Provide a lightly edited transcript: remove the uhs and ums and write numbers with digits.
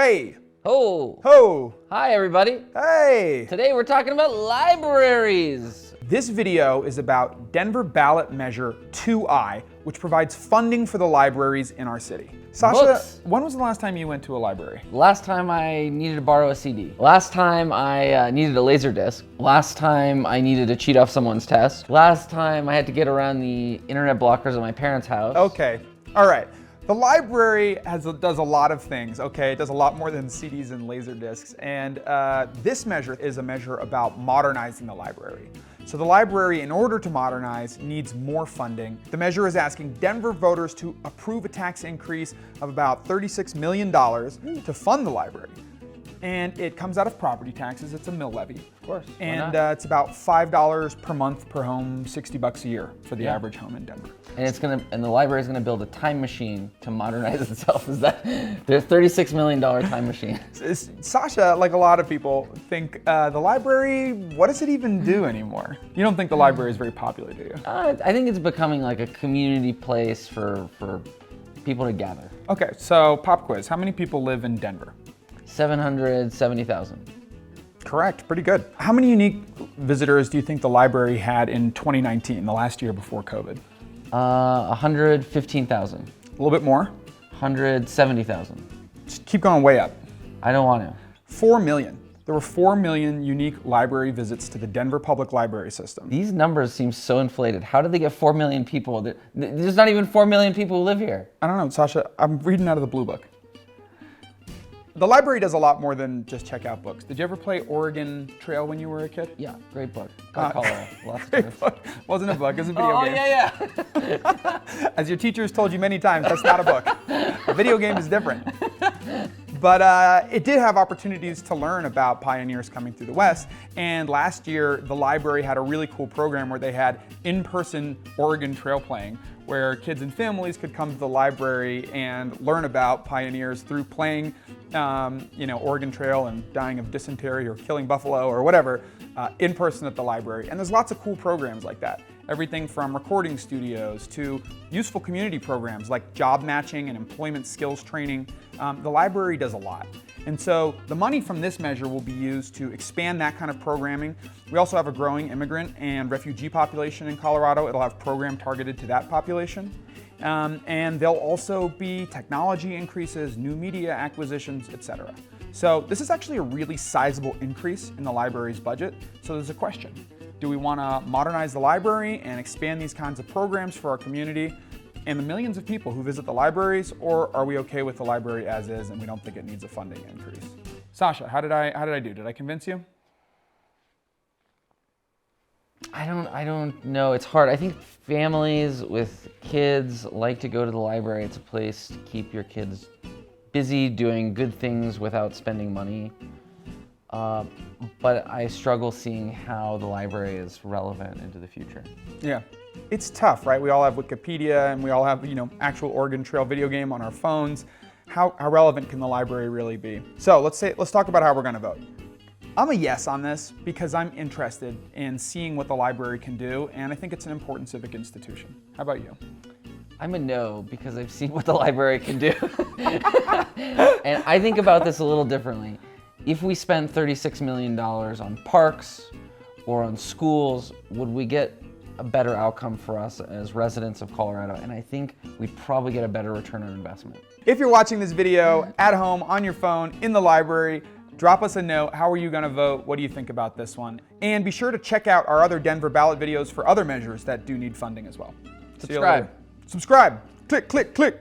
Hey! Ho! Ho! Hi, everybody. Hey! Today we're talking about libraries. This video is about Denver Ballot Measure 2I, which provides funding for the libraries in our city. Sasha, Books. when was the last time you went to a library? Last time I needed to borrow a CD. Last time I needed a laser disc. Last time I needed to cheat off someone's test. Last time I had to get around the internet blockers at my parents' house. Okay, all right. The library does a lot of things, okay? It does a lot more than CDs and laser discs. And this measure is a measure about modernizing the library. So the library, in order to modernize, needs more funding. The measure is asking Denver voters to approve a tax increase of about $36 million to fund the library. And it comes out of property taxes. It's a mill levy. Of course. And it's about $5 per month per home, $60 a year for the average home in Denver. And the library is gonna build a time machine to modernize itself. Is that their $36 million time machine? Sasha, like a lot of people, think the library, what does it even do anymore? You don't think the library is very popular, do you? I think it's becoming like a community place for people to gather. Okay, so pop quiz. How many people live in Denver? 770,000. Correct, pretty good. How many unique visitors do you think the library had in 2019, the last year before COVID? 115,000. A little bit more? 170,000. Just keep going way up. I don't want to. 4 million. There were 4 million unique library visits to the Denver Public Library System. These numbers seem so inflated. How did they get 4 million people? There's not even 4 million people who live here. I don't know, Sasha, I'm reading out of the Blue Book. The library does a lot more than just check out books. Did you ever play Oregon Trail when you were a kid? Yeah, great book. Colorado, lots of Great times. book. Wasn't a book, it was a video game. Yeah. As your teachers told you many times, that's not a book. A video game is different. But it did have opportunities to learn about pioneers coming through the West. And last year, the library had a really cool program where they had in-person Oregon Trail playing, where kids and families could come to the library and learn about pioneers through playing, Oregon Trail and dying of dysentery or killing buffalo or whatever, in person at the library. And there's lots of cool programs like that. Everything from recording studios to useful community programs like job matching and employment skills training. The library does a lot. And so the money from this measure will be used to expand that kind of programming. We also have a growing immigrant and refugee population in Colorado. It'll have program targeted to that population. And there'll also be technology increases, new media acquisitions, etc. So this is actually a really sizable increase in the library's budget. So there's a question. Do we want to modernize the library and expand these kinds of programs for our community and the millions of people who visit the libraries, or are we okay with the library as is and we don't think it needs a funding increase? Sasha, how did I do? Did I convince you? I don't know. It's hard. I think families with kids like to go to the library. It's a place to keep your kids busy doing good things without spending money. But I struggle seeing how the library is relevant into the future. Yeah. It's tough, right? We all have Wikipedia and we all have, actual Oregon Trail video game on our phones. How relevant can the library really be? So let's talk about how we're gonna vote. I'm a yes on this because I'm interested in seeing what the library can do, and I think it's an important civic institution. How about you? I'm a no because I've seen what the library can do. And I think about this a little differently. If we spend $36 million on parks or on schools, would we get a better outcome for us as residents of Colorado? And I think we'd probably get a better return on investment. If you're watching this video at home, on your phone, in the library, drop us a note. How are you gonna vote? What do you think about this one? And be sure to check out our other Denver ballot videos for other measures that do need funding as well. Subscribe. Subscribe. Click, click, click.